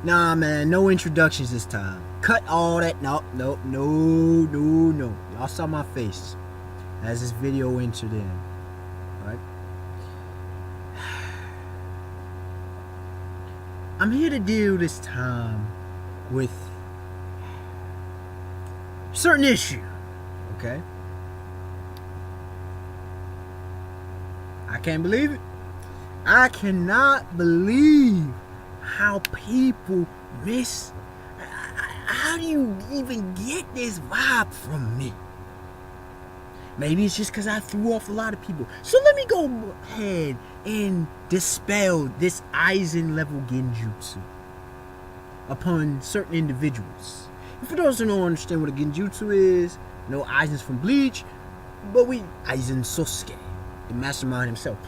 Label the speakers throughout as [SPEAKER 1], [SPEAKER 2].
[SPEAKER 1] Nah, man, no introductions this time. Cut all that. No. Y'all saw my face as this video entered in, right? I'm here to deal this time with a certain issue, okay? I can't believe it. I cannot believe how people miss. How do you even get this vibe from me? Maybe it's just because I threw off a lot of people. So let me go ahead and dispel this Aizen level Genjutsu upon certain individuals. And for those who don't understand what a Genjutsu is, no, Aizen's from Bleach, but Aizen Sosuke, the mastermind himself.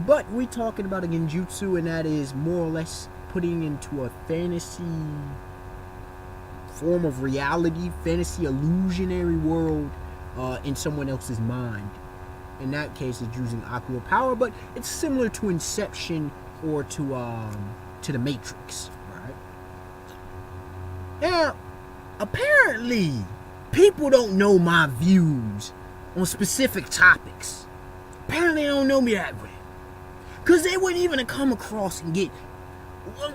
[SPEAKER 1] But we talking about a Genjutsu, and that is more or less putting into a fantasy form of reality, fantasy illusionary world in someone else's mind. In that case, it's using aqua power, but it's similar to Inception or to the Matrix, right? Now, apparently, people don't know my views on specific topics. Apparently, they don't know me that way. Because they wouldn't even come across and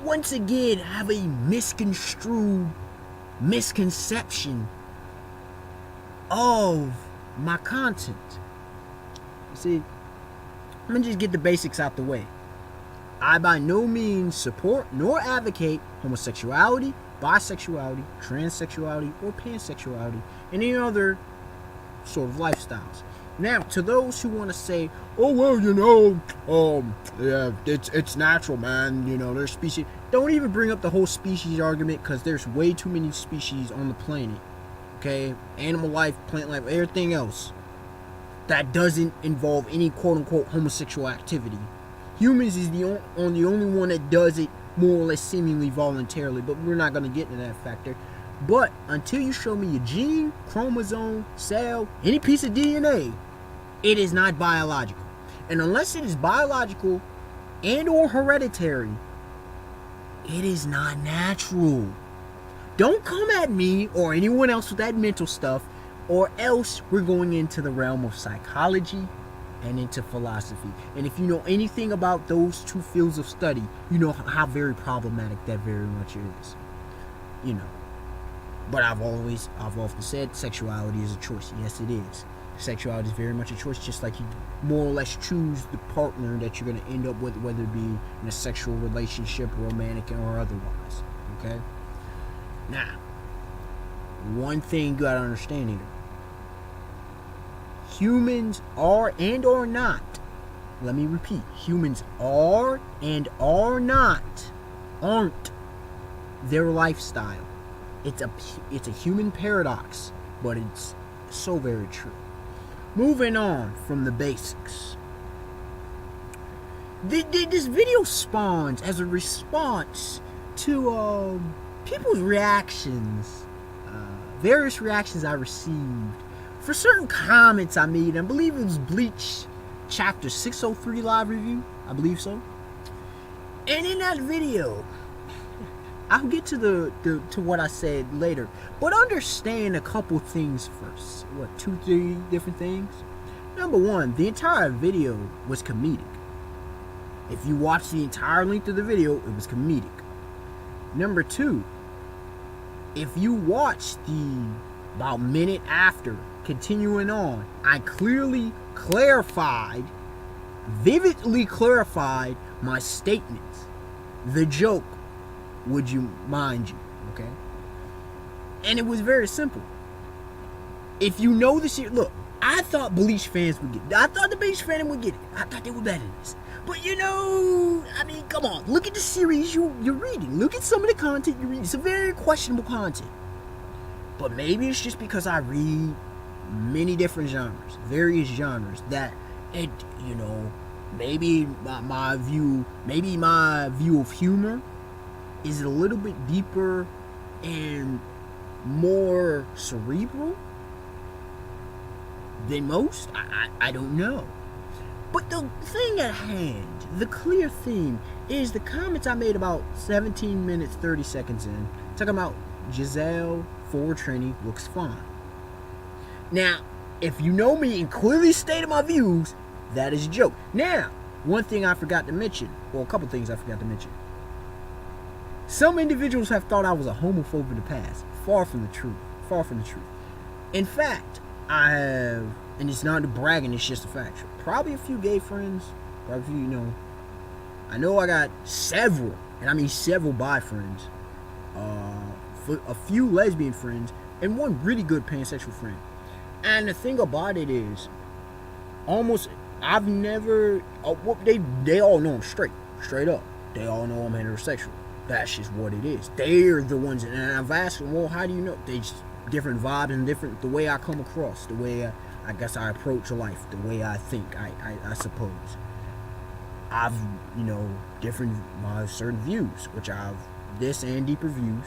[SPEAKER 1] once again, have a misconception of my content. You see, let me just get the basics out the way. I by no means support nor advocate homosexuality, bisexuality, transsexuality, or pansexuality, and any other sort of lifestyles. Now, to those who want to say, oh, well, yeah, it's natural, man, there's species. Don't even bring up the whole species argument, because there's way too many species on the planet, okay? Animal life, plant life, everything else that doesn't involve any quote-unquote homosexual activity. Humans is the only one that does it more or less seemingly voluntarily, but we're not going to get into that factor. But until you show me a gene, chromosome, cell, any piece of DNA, it is not biological. And unless it is biological and or hereditary, it is not natural. Don't come at me or anyone else with that mental stuff, or else we're going into the realm of psychology and into philosophy. And if you know anything about those two fields of study, you know how very problematic that very much is. But I've often said sexuality is a choice. Yes, it is. Sexuality is very much a choice, just like you more or less choose the partner that you're going to end up with, whether it be in a sexual relationship, romantic, or otherwise. Okay? Now, one thing you got to understand here. Humans are and are not, let me repeat, humans are and are not, aren't their lifestyle. It's a human paradox, but it's so very true. Moving on from the basics. This video spawns as a response to people's reactions, various reactions I received for certain comments I made. I believe it was Bleach chapter 603 live review. I believe so. And in that video, I'll get to to what I said later, but understand a couple things first. 2-3 different things. Number one, the entire video was comedic. If you watch the entire length of the video, it was comedic. Number two, if you watch the about minute after, continuing on, I clearly clarified, vividly clarified my statements. The joke, would you mind you, okay? And it was very simple. If you know this shit, look, I thought Bleach fans would get it. I thought the Bleach fans would get it. I thought they were better than this. But I mean, come on. Look at the series you're reading. Look at some of the content you're reading. It's a very questionable content. But maybe it's just because I read many different genres, various genres, that it, maybe my view of humor is a little bit deeper and more cerebral than most. I don't know. But the thing at hand, the clear theme, is the comments I made about 17 minutes, 30 seconds in, talking about Giselle, forward tranny, looks fine. Now, if you know me and clearly stated my views, that is a joke. Now, one thing I forgot to mention, well, a couple things I forgot to mention. Some individuals have thought I was a homophobe in the past. Far from the truth. Far from the truth. In fact, I have, and it's not bragging, it's just a fact. Probably a few gay friends. Probably a few, I know I got several, and I mean several bi friends. A few lesbian friends, and one really good pansexual friend. And the thing about it is, I've never, they all know I'm straight up. They all know I'm heterosexual. That's just what it is. They're the ones, and I've asked them, well, how do you know? They just different vibes and different, the way I come across, the way I guess I approach life, the way I think, I suppose. I've, different, my certain views, which I've, this and deeper views,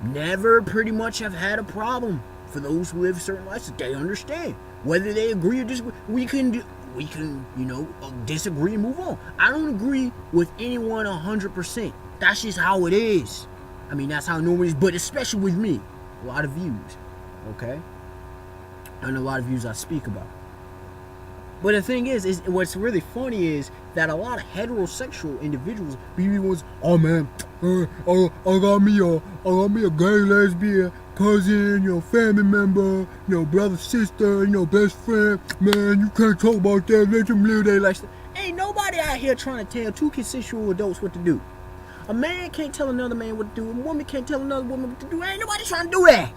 [SPEAKER 1] never pretty much have had a problem. For those who live certain lives, they understand. Whether they agree or disagree, we can disagree and move on. I don't agree with anyone 100%. That's just how it is. I mean, that's how it normally is, but especially with me. A lot of views, okay? And a lot of views I speak about. But the thing is what's really funny is that a lot of heterosexual individuals be the ones, oh man, I got me a gay lesbian cousin, family member, brother, sister, best friend. Man, you can't talk about that. Let them live their lifestyle. Ain't nobody out here trying to tell two consensual adults what to do. A man can't tell another man what to do. A woman can't tell another woman what to do. Ain't nobody trying to do that.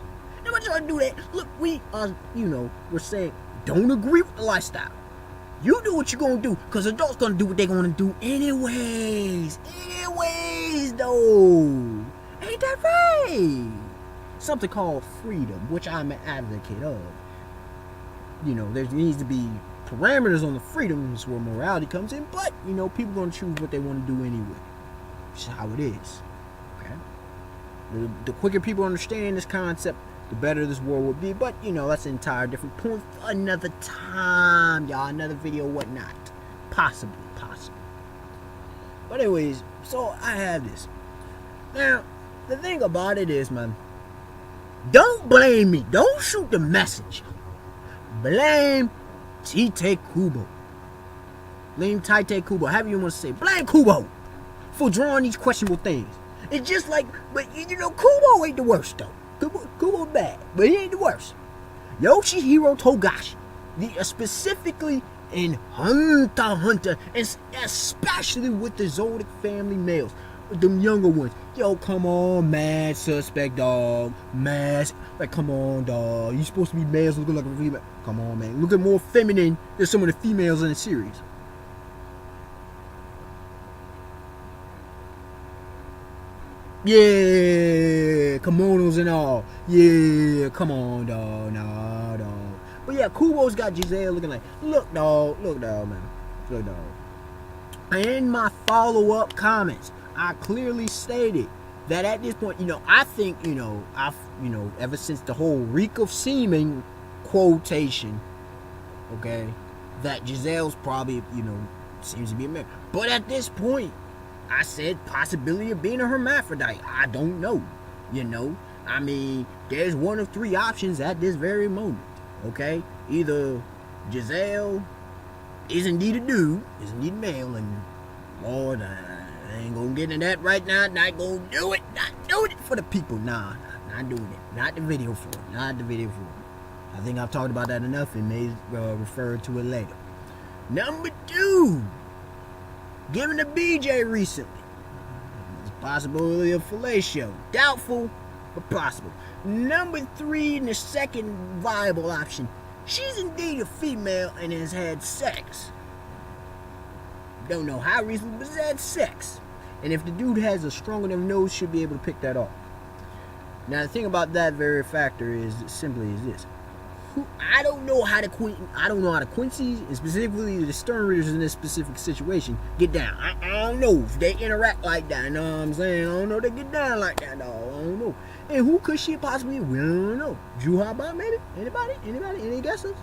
[SPEAKER 1] Nobody trying to do that. Look, we are, we're saying, don't agree with the lifestyle. You do what you're going to do, because adults going to do what they're going to do anyways. Anyways, though. Ain't that right? Something called freedom, which I'm an advocate of. There needs to be parameters on the freedoms where morality comes in, but, people going to choose what they want to do anyway. Which is how it is. Okay? The quicker people understand this concept, the better this world would be. But, that's an entire different point for another time, y'all. Another video, whatnot. Possibly. But anyways, so I have this. Now, the thing about it is, man, don't blame me. Don't shoot the message. Blame Tite Kubo. Blame Tite Kubo. However you want to say. Blame Kubo for drawing these questionable things. It's just like, but Kubo ain't the worst, though. Kubo bad, but he ain't the worst. Yoshihiro Togashi, specifically in Hunter x Hunter, and especially with the Zodiac family males, with them younger ones. Yo, come on, mad suspect, dog. Like, come on, dog. You supposed to be males looking like a female. Come on, man. Looking more feminine than some of the females in the series. Yeah, kimonos and all. Yeah, come on, dog. Nah, dog. But yeah, Kubo's got Giselle looking like, look, dog, man. Look, dog. In my follow-up comments, I clearly stated that at this point, I think, ever since the whole reek of semen quotation, okay, that Giselle's probably, seems to be a man. But at this point, I said possibility of being a hermaphrodite. I don't know. I mean, there's one of three options at this very moment. Okay? Either Giselle is indeed a dude, is indeed male, and Lord, I ain't gonna get into that right now. Not gonna do it. Not doing it for the people. Nah, not doing it. Not the video for it. Not the video for it. I think I've talked about that enough and may refer to it later. Number 2. Given to BJ recently. There's a possibility of fellatio. Doubtful, but possible. Number 3, and the second viable option. She's indeed a female and has had sex. Don't know how recently, but has had sex. And if the dude has a strong enough nose, should be able to pick that up. Now the thing about that very factor is simply is this. I don't know how the Quincy's, and specifically the stern readers in this specific situation, get down. I don't know if they interact like that. You know what I'm saying? I don't know if they get down like that, dog. I don't know. And who could she possibly? We don't know. Juhaba, maybe? Anybody? Any guesses?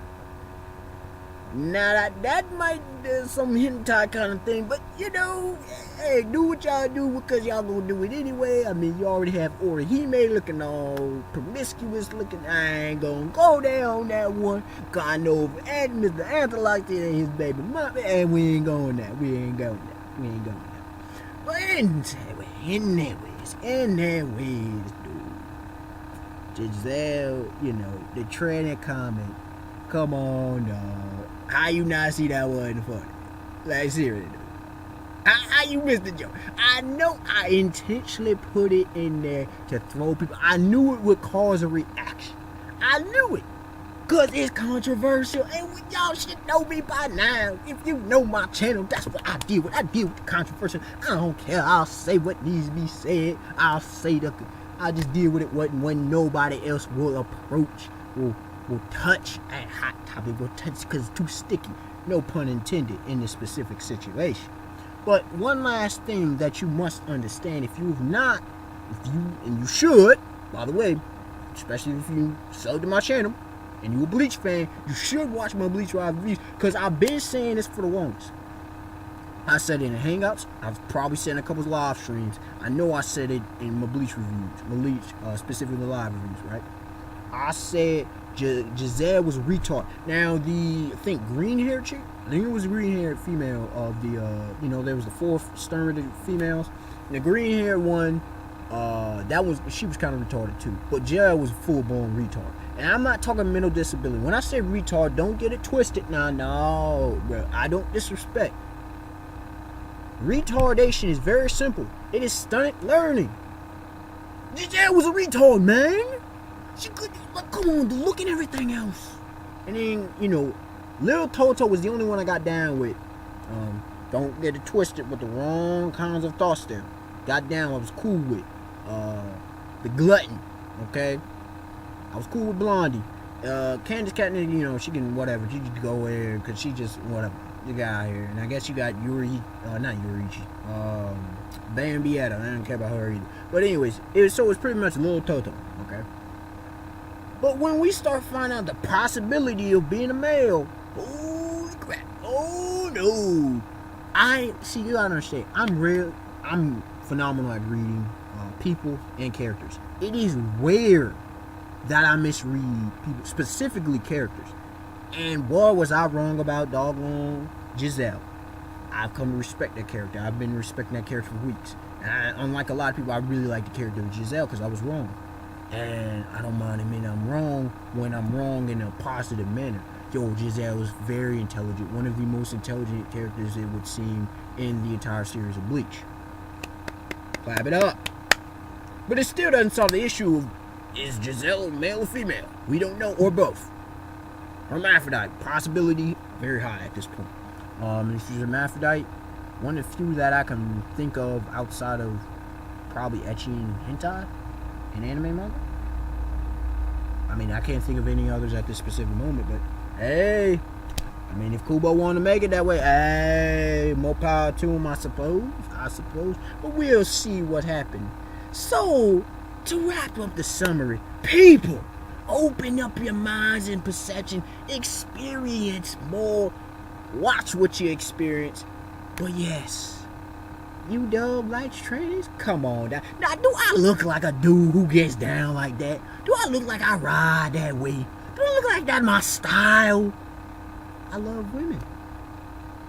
[SPEAKER 1] Now that might be some hentai kind of thing, but you know, hey, do what y'all do because y'all gonna do it anyway. I mean, you already have Orihime looking all promiscuous looking. I ain't gonna go down that one. Cause I know Mr. Antholock and his baby mama, and we ain't going there. We ain't going there. But anyways, dude. Giselle, you know, the tranny comment. Come on, dog. How you not see that wasn't funny? Like, seriously, dude. How you missed the joke? I know I intentionally put it in there to throw people. I knew it would cause a reaction. I knew it. Because it's controversial. And y'all should know me by now. If you know my channel, that's what I deal with. I deal with the controversial. I don't care. I'll say what needs to be said. I just deal with it when nobody else will approach, will touch a hot topic, will touch because it's too sticky. No pun intended in this specific situation. But one last thing that you must understand, and you should, by the way, especially if you subbed to my channel and you a Bleach fan, you should watch my Bleach reviews because I've been saying this for the longest. I said it in the Hangouts. I've probably said it in a couple of live streams. I know I said it in my Bleach reviews, specifically the live reviews, right? I said Giselle was a retard. Now I think green haired chick, I think it was a green haired female of the, there was the 4 stern females. And the green haired one, she was kind of retarded too. But Giselle was a full blown retard. And I'm not talking mental disability. When I say retard, don't get it twisted. No, bro, I don't disrespect. Retardation is very simple. It is stunted learning. Giselle was a retard, man. She could, come on, look at everything else. And then, Lil Toto was the only one I got down with. Don't get it twisted with the wrong kinds of thoughts there. Got down, I was cool with. The Glutton, okay? I was cool with Blondie. Candace Katniss, she can, whatever. She can go there, because she just, whatever. You got out here. And I guess you got not Yurichi. Bambietta. I don't care about her either. But anyways, it's pretty much Lil Toto, okay? But when we start finding out the possibility of being a male, holy crap, oh no. You gotta understand, I'm phenomenal at reading people and characters. It is rare that I misread people, specifically characters. And boy, was I wrong about doggone Giselle. I've come to respect that character. I've been respecting that character for weeks. And unlike a lot of people, I really like the character of Giselle because I was wrong. And I don't mind admitting I'm wrong when I'm wrong in a positive manner. Giselle is very intelligent. One of the most intelligent characters, it would seem, in the entire series of Bleach. Clap it up. But it still doesn't solve the issue of, is Giselle male or female? We don't know, or both. Hermaphrodite, possibility very high at this point. If she's hermaphrodite, one of the few that I can think of outside of probably ecchi and hentai in anime manga. I mean, I can't think of any others at this specific moment, but hey, I mean, if Kubo wanted to make it that way, hey, more power to him, I suppose. But we'll see what happened. So, to wrap up the summary, people, open up your minds and perception, experience more, watch what you experience. But yes, you dub Likes Trannies? Come on down. Now, do I look like a dude who gets down like that? Do I look like I ride that way? Do I look like that's my style? I love women.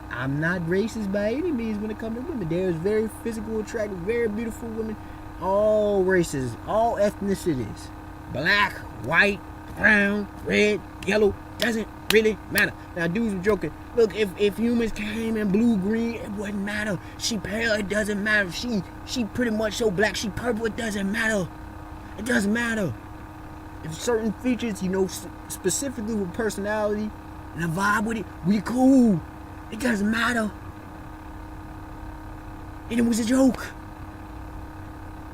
[SPEAKER 1] I'm not racist by any means when it comes to women. There's very physical, attractive, very beautiful women. All races, all ethnicities. Black, white, brown, red, yellow, doesn't really matter. Now, dudes were joking. Look, if humans came in blue, green, it wouldn't matter. She pale, it doesn't matter. She pretty much so black, she purple, it doesn't matter. It doesn't matter. If certain features, specifically with personality and a vibe with it, we cool. It doesn't matter. And it was a joke.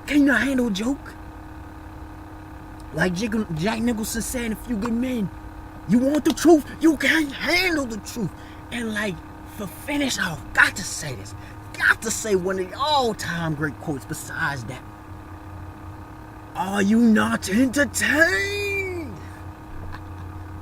[SPEAKER 1] Can you not handle a joke? Like Jack Nicholson said in A Few Good Men, you want the truth, you can't handle the truth. And like, for finish off, got to say this. Got to say one of the all-time great quotes besides that. Are you not entertained?